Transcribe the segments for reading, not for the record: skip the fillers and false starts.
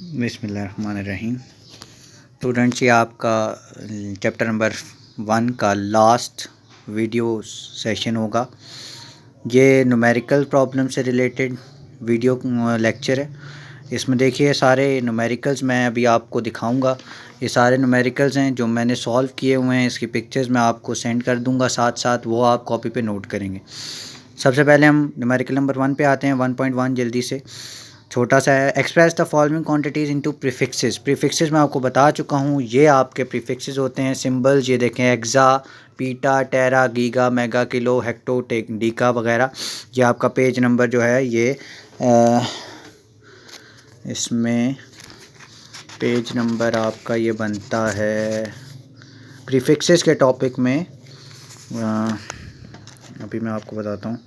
बिस्मिल्लाहिर्रहमानिर्रहीम। स्टूडेंट्स, ये आपका चैप्टर नंबर 1 का लास्ट वीडियो सेशन होगा। ये न्यूमेरिकल प्रॉब्लम से रिलेटेड वीडियो लेक्चर है। इसमें देखिए सारे न्यूमेरिकल्स मैं अभी आपको दिखाऊंगा। ये सारे न्यूमेरिकल्स हैं जो मैंने सॉल्व किए हुए हैं। इसकी पिक्चर्स मैं आपको सेंड कर दूंगा, साथ साथ वो आप कॉपी पे नोट करेंगे। सबसे पहले हम न्यूमेरिकल नंबर 1 पे आते हैं। 1.1 जल्दी से छोटा सा है। Express the following quantities into prefixes. Prefixes मैं आपको बता चुका हूँ, ये आपके प्रीफिक्सेस होते हैं सिंबल्स। ये देखें, एक्सा, पीटा, टेरा, गीगा, मेगा, किलो, हेक्टो, डीका वगैरह। ये आपका पेज नंबर जो है ये इसमें पेज नंबर आपका ये बनता है प्रीफिक्सेस के टॉपिक में। अभी मैं आपको बताता हूँ,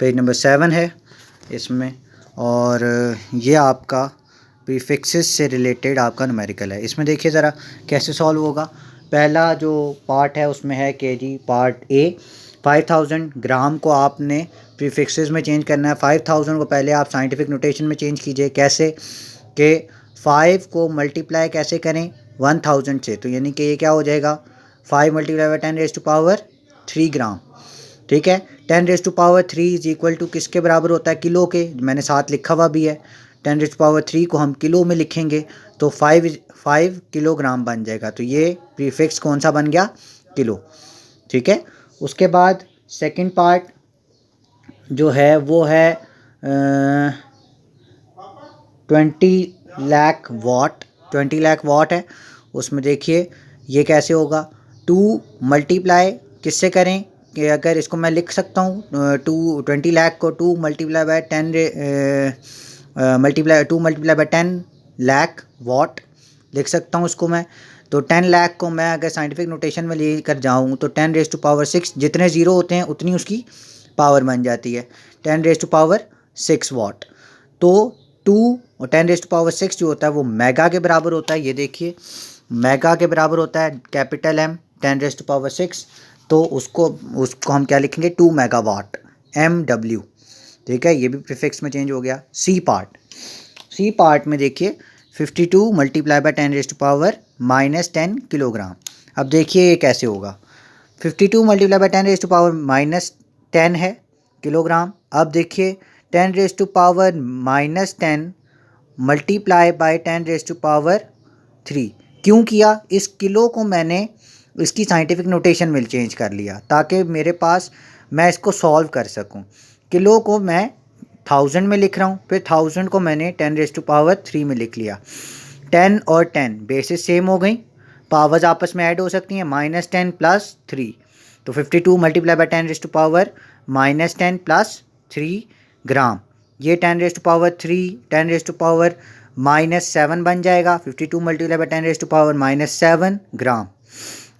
पेज नंबर 7 है इसमें। और ये आपका प्रीफिक्सेस से रिलेटेड आपका न्यूमेरिकल है। इसमें देखिए ज़रा कैसे सॉल्व होगा। पहला जो पार्ट है उसमें है केजी पार्ट ए। 5000 ग्राम को आपने प्रीफिक्सेस में चेंज करना है। 5000 को पहले आप साइंटिफिक नोटेशन में चेंज कीजिए। कैसे कि 5 को मल्टीप्लाई कैसे करें 1000 से, तो यानी कि ये क्या हो जाएगा 5 मल्टीप्लाई बाई 10⁻³ ग्राम। ठीक है, 10⁻³ इज इक्वल टू किसके बराबर होता है, किलो के। मैंने साथ लिखा हुआ भी है। 10⁻³ को हम किलो में लिखेंगे तो 5 किलोग्राम बन जाएगा। तो ये प्रीफिक्स कौन सा बन गया, किलो। ठीक है, उसके बाद सेकंड पार्ट जो है वो है 20 लाख वाट। 20 लाख वाट है। उसमें देखिए ये कैसे होगा, 2 मल्टीप्लाई किससे करें कि अगर इसको मैं लिख सकता हूँ 20 लाख को 2 मल्टीप्लाई बाय 10 लाख वाट लिख सकता हूँ उसको मैं। तो 10 लाख को मैं अगर साइंटिफिक नोटेशन में लेकर जाऊँ तो 10⁻⁶, जितने ज़ीरो होते हैं उतनी उसकी पावर बन जाती है, 10⁻⁶ वाट। तो 2 और 10⁻⁶ जो होता है वो मेगा के बराबर होता है। ये देखिए मेगा के बराबर होता है, कैपिटल M 10⁻⁶। तो उसको हम क्या लिखेंगे, 2 मेगावाट, MW। ठीक है, ये भी प्रीफिक्स में चेंज हो गया। सी पार्ट में देखिए 52 मल्टीप्लाई बाय 10⁻⁻10 किलोग्राम। अब देखिए ये कैसे होगा, 52 मल्टीप्लाई बाय 10⁻⁻10 है किलोग्राम। अब देखिए 10⁻⁻10 मल्टीप्लाई बाय 10⁻³ क्यों किया, इस किलो को मैंने इसकी साइंटिफिक नोटेशन में चेंज कर लिया ताकि मेरे पास मैं इसको सॉल्व कर सकूं। किलो को मैं 1000 में लिख रहा हूं, फिर 1000 को मैंने 10⁻³ में लिख लिया। 10 और 10 बेसिस सेम हो गई, पावर्स आपस में ऐड हो सकती हैं, -10 + 3। तो 52 मल्टीप्लाई बाय 10⁻⁻10 + 3 ग्राम। ये 10⁻³ 10⁻⁻7 बन जाएगा। 52 मल्टीप्लाई बाय 10⁻⁻7 ग्राम।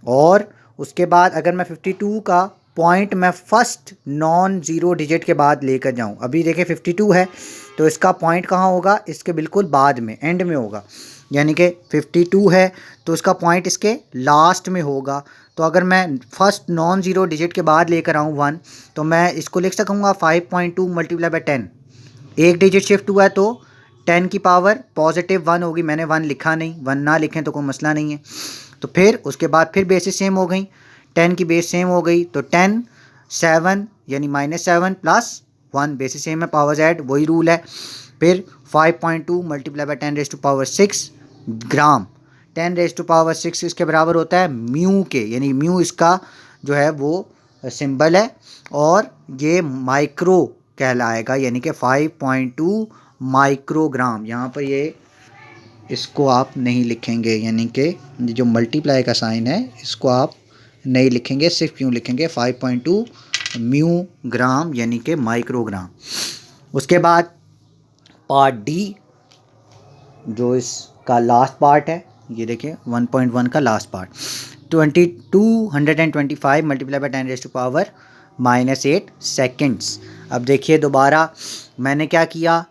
और उसके बाद अगर मैं 52 का पॉइंट मैं फर्स्ट नॉन ज़ीरो डिजिट के बाद लेकर जाऊं, अभी देखिए 52 है तो इसका पॉइंट कहाँ होगा, इसके बिल्कुल बाद में, एंड में होगा। यानी कि 52 है तो इसका पॉइंट इसके लास्ट में होगा। तो अगर मैं फर्स्ट नॉन ज़ीरो डिजिट के बाद लेकर आऊँ 1, तो मैं इसको लिख सकूँगा 5.2 मल्टीप्लाई बाय 10। एक डिजिट शिफ्ट हुआ है तो 10 की पावर +1 होगी। मैंने 1 लिखा नहीं, 1 ना लिखें तो कोई मसला नहीं है। तो फिर उसके बाद फिर बेसिस सेम हो गई, 10 की बेस सेम हो गई तो 10 7 यानी -7 + 1 बेसिस सेम है, पावर्स ऐड, वही रूल है। फिर 5.2 मल्टीप्लाई बाय 10⁻⁶ ग्राम। 10⁻⁶ इसके बराबर होता है म्यू के, यानी म्यू इसका जो है वो सिंबल है और ये माइक्रो कहलाएगा, यानी कि 5.2 माइक्रोग्राम। यहाँ पर ये इसको आप नहीं लिखेंगे, यानी कि जो मल्टीप्लाई का साइन है इसको आप नहीं लिखेंगे, सिर्फ क्यों लिखेंगे 5.2 म्यू ग्राम यानी कि माइक्रोग्राम। उसके बाद पार्ट डी जो इसका लास्ट पार्ट है, ये देखिए 1.1 का last part, 225 multiply by 10⁻⁻8 seconds. अब देखिए दोबारा मैंने क्या किया,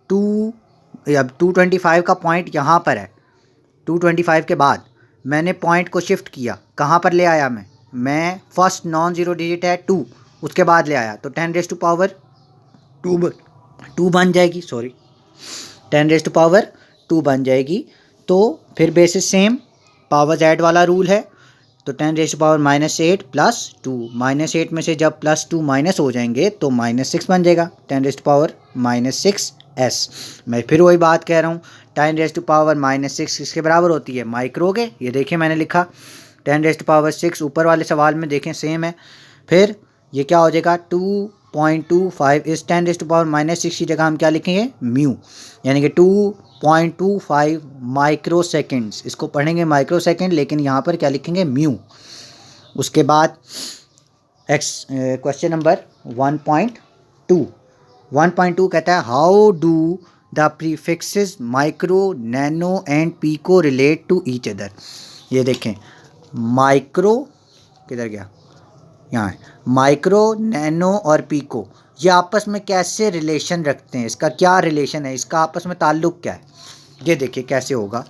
अब 225 का पॉइंट यहाँ पर है। 225 के बाद मैंने पॉइंट को शिफ्ट किया, कहाँ पर ले आया मैं फर्स्ट नॉन ज़ीरो डिजिट है 2, उसके बाद ले आया तो 10⁻² बन जाएगी, 10⁻² 2 बन जाएगी। तो फिर बेसिस सेम पावर्स ऐड वाला रूल है, तो 10⁻⁻8 प्लस 2, -8 में से जब +2 माइनस हो जाएंगे तो -6 बन जाएगा 10⁻⁻6s। मैं फिर वही बात कह रहा हूँ, 10⁻⁻6 किसके बराबर होती है? माइक्रो के। ये देखिए मैंने लिखा 10⁻6, ऊपर वाले सवाल में देखें सेम है। फिर ये क्या हो जाएगा? 2.25 इस 10⁻⁻6 की जगह हम क्या लिखेंगे? म्यू, यानी कि 2.25 माइक्रो सेकेंड्स। इसको पढ़ेंगे माइक्रो सेकेंड, लेकिन यहाँ पर क्या लिखेंगे? म्यू। उसके बाद क्वेश्चन नंबर 1.2 कहता है how do the prefixes micro, nano and pico relate to each other. ये देखें माइक्रो किधर गया? यहाँ है। माइक्रो, नैनो और पीको ये आपस में कैसे रिलेशन रखते हैं? इसका क्या रिलेशन है? इसका आपस में ताल्लुक क्या है? ये देखिए कैसे होगा।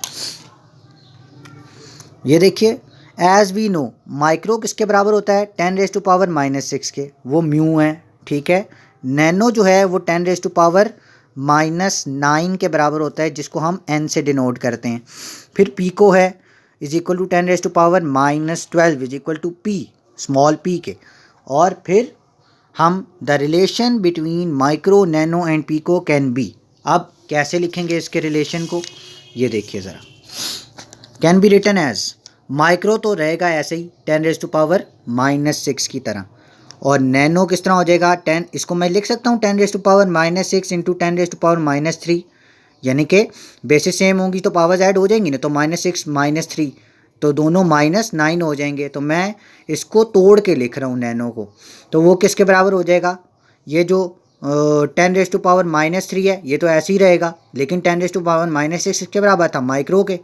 ये देखिए एज वी नो माइक्रो किसके बराबर होता है? 10⁻⁻6 के, वो म्यू है, ठीक है। नैनो जो है वो 10⁻⁻9 के बराबर होता है, जिसको हम n से डिनोट करते हैं। फिर पीको है is equal to 10⁻⁻12 is equal to P, small P के। और फिर हम the relation between micro, nano and pico can be. अब कैसे लिखेंगे इसके रिलेशन को? ये देखिए ज़रा, can be written as micro तो रहेगा ऐसे ही 10⁻⁻6 की तरह, और नैनो किस तरह हो जाएगा? 10, इसको मैं लिख सकता हूँ 10⁻⁻6 इंटू 10⁻3, यानी कि बेसिस सेम होंगी तो पावर्स ऐड हो जाएंगी ना, तो -6 -3 तो दोनों -9 हो जाएंगे। तो मैं इसको तोड़ के लिख रहा हूँ नैनो को, तो वो किसके बराबर हो जाएगा? ये जो 10⁻³ है ये तो ऐसे ही रहेगा, लेकिन 10⁻⁻6 किसके बराबर था? माइक्रो के।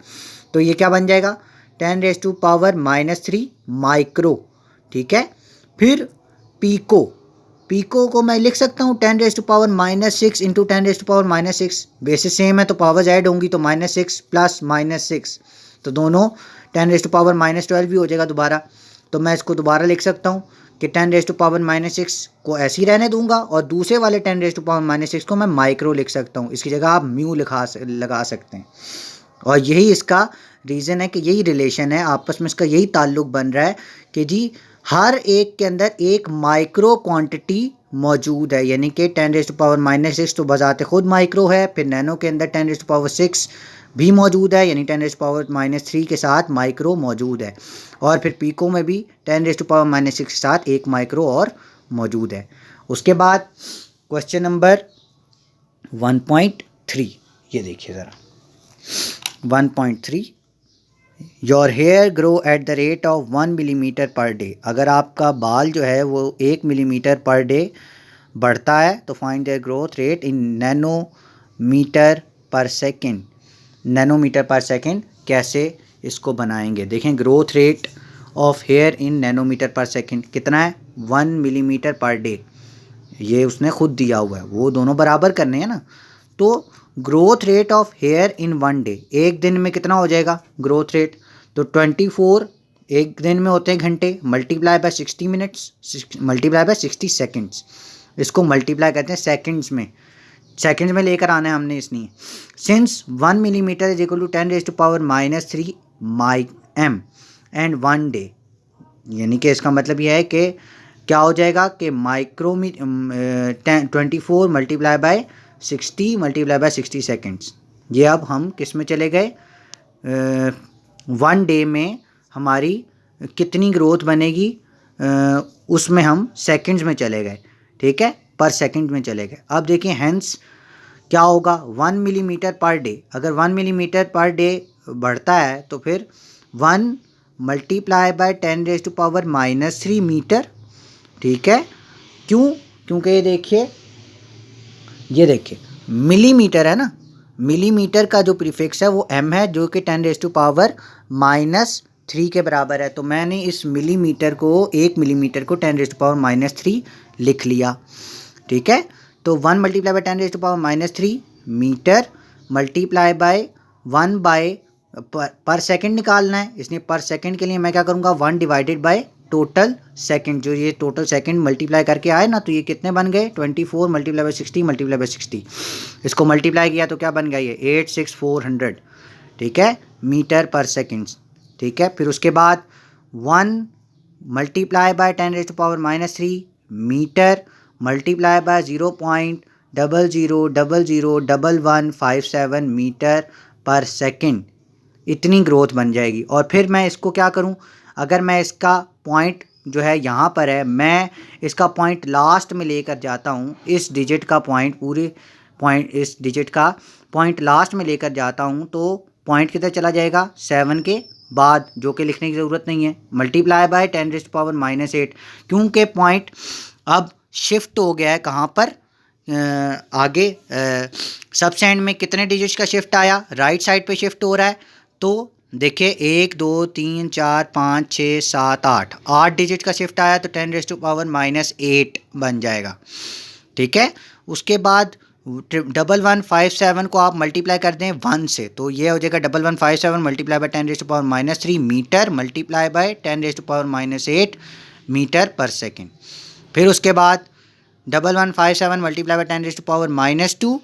तो ये क्या बन जाएगा? 10⁻³ माइक्रो, ठीक है। फिर पीको, पीको को मैं लिख सकता हूँ 10⁻6 इंटू 10⁻6, बेसिस सेम है तो पावर्स ऐड होंगी, तो -6 प्लस -6 तो दोनों 10⁻12 भी हो जाएगा दोबारा। तो मैं इसको दोबारा लिख सकता हूँ कि 10⁻6 को ऐसे ही रहने दूंगा, और दूसरे वाले 10⁻6 को मैं माइक्रो लिख सकता हूँ। इसकी जगह आप म्यू लगा सकते हैं। और यही इसका रीज़न है कि यही रिलेशन है आपस में, इसका यही ताल्लुक बन रहा है कि जी हर एक के अंदर एक माइक्रो क्वांटिटी मौजूद है, यानी कि 10⁻6 तो बजाते खुद माइक्रो है। फिर नैनो के अंदर 10⁻6 भी मौजूद है, यानी 10⁻3 के साथ माइक्रो मौजूद है। और फिर पीको में भी 10⁻6 के साथ एक माइक्रो और मौजूद है। उसके बाद क्वेश्चन नंबर 1.3, ये देखिए ज़रा 1.3, your hair grow at the rate of 1 millimetre per day. अगर आपका बाल जो है वो 1 मिलीमीटर पर डे बढ़ता है तो find their growth rate in nanometre per second. Nanometre per second कैसे इसको बनाएंगे? देखें growth rate of hair in nanometre per second कितना है? 1 मिलीमीटर पर डे, ये उसने खुद दिया हुआ है, वो दोनों बराबर करने हैं ना। तो growth rate of hair in 1 day, एक दिन में कितना हो जाएगा ग्रोथ रेट? तो 24 एक दिन में होते हैं घंटे, multiply by 60 minutes, multiply by 60 seconds. इसको मल्टीप्लाई करते हैं सेकेंड्स में लेकर आना है हमने इसलिए। Since 1 millimetre is equal to 10⁻³ mic m and 1 day, यानी कि इसका मतलब यह है कि क्या हो जाएगा कि micro 24 multiply by 60 multiply by 60 seconds. ये अब हम किस में चले गए? 1 डे में हमारी कितनी ग्रोथ बनेगी उसमें हम सेकेंड्स में चले गए, ठीक है, पर सेकेंड में चले गए। अब देखिए हेंस क्या होगा? 1 मिलीमीटर पर डे, अगर 1 मिलीमीटर पर डे बढ़ता है तो फिर 1 मल्टीप्लाई बाय 10⁻³ मीटर, ठीक है। क्यों? क्योंकि ये देखिए मिलीमीटर है ना, मिलीमीटर का जो प्रीफिक्स है वो m है, जो कि 10⁻³ के बराबर है। तो मैंने इस मिलीमीटर को, 1 मिलीमीटर को 10⁻³ लिख लिया, ठीक है। तो 1 multiply by 10⁻³ metre multiply by 1 by per second निकालना है, इसलिए पर सेकंड के लिए मैं क्या करूँगा? 1 डिवाइडेड बाय टोटल सेकंड, जो ये टोटल सेकंड मल्टीप्लाई करके आए ना, तो ये कितने बन गए 24 मल्टीप्लाई बाई 60 मल्टीप्लाई बाई 60, इसको मल्टीप्लाई किया तो क्या बन गया ये 86400, ठीक है, मीटर पर सेकंड, ठीक है। फिर उसके बाद 1 multiply by 10⁻³ metre multiply by 0.00001157 metre per second, इतनी ग्रोथ बन जाएगी। और फिर मैं इसको क्या करूं, अगर मैं इसका पॉइंट जो है यहाँ पर है, मैं इसका पॉइंट लास्ट में लेकर जाता हूँ, इस डिजिट का पॉइंट, पूरे पॉइंट इस डिजिट का पॉइंट लास्ट में लेकर जाता हूँ, तो पॉइंट किधर चला जाएगा 7 के बाद, जो कि लिखने की ज़रूरत नहीं है, मल्टीप्लाई बाय 10⁻⁸, क्योंकि पॉइंट अब शिफ्ट हो गया है कहाँ पर, आगे सबसेंड में कितने डिजिट्स का शिफ्ट आया, राइट साइड पे शिफ्ट हो रहा है। तो देखिए 1 2 3 4 5 6 7 8 डिजिट का शिफ्ट आया, तो 10⁻⁸ बन जाएगा, ठीक है। उसके बाद 1157 को आप मल्टीप्लाई कर दें 1 से, तो ये हो जाएगा 1157 multiply by 10⁻³ metre multiply by 10⁻⁸ metre per second. फिर उसके बाद 1157 मल्टीप्लाई बाय 10⁻⁻²,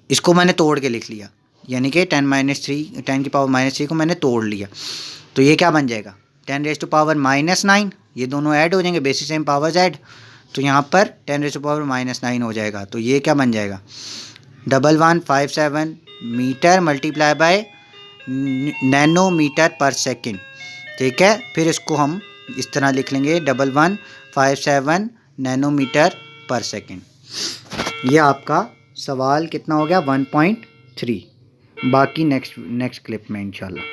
इसको मैंने तोड़ के लिख लिया, यानी कि 10⁻³ को मैंने तोड़ लिया, तो ये क्या बन जाएगा 10⁻⁻9, ये दोनों ऐड हो जाएंगे, बेसिस सेम पावर्स ऐड, तो यहाँ पर 10⁻⁹ हो जाएगा। तो ये क्या बन जाएगा 1157 metre multiply bye nanometre per second, ठीक है। फिर इसको हम इस तरह लिख लेंगे 1157 नैनोमीटर पर सेकेंड। ये आपका सवाल कितना हो गया 1.3। बाकी नेक्स्ट क्लिप में इंशाल्लाह।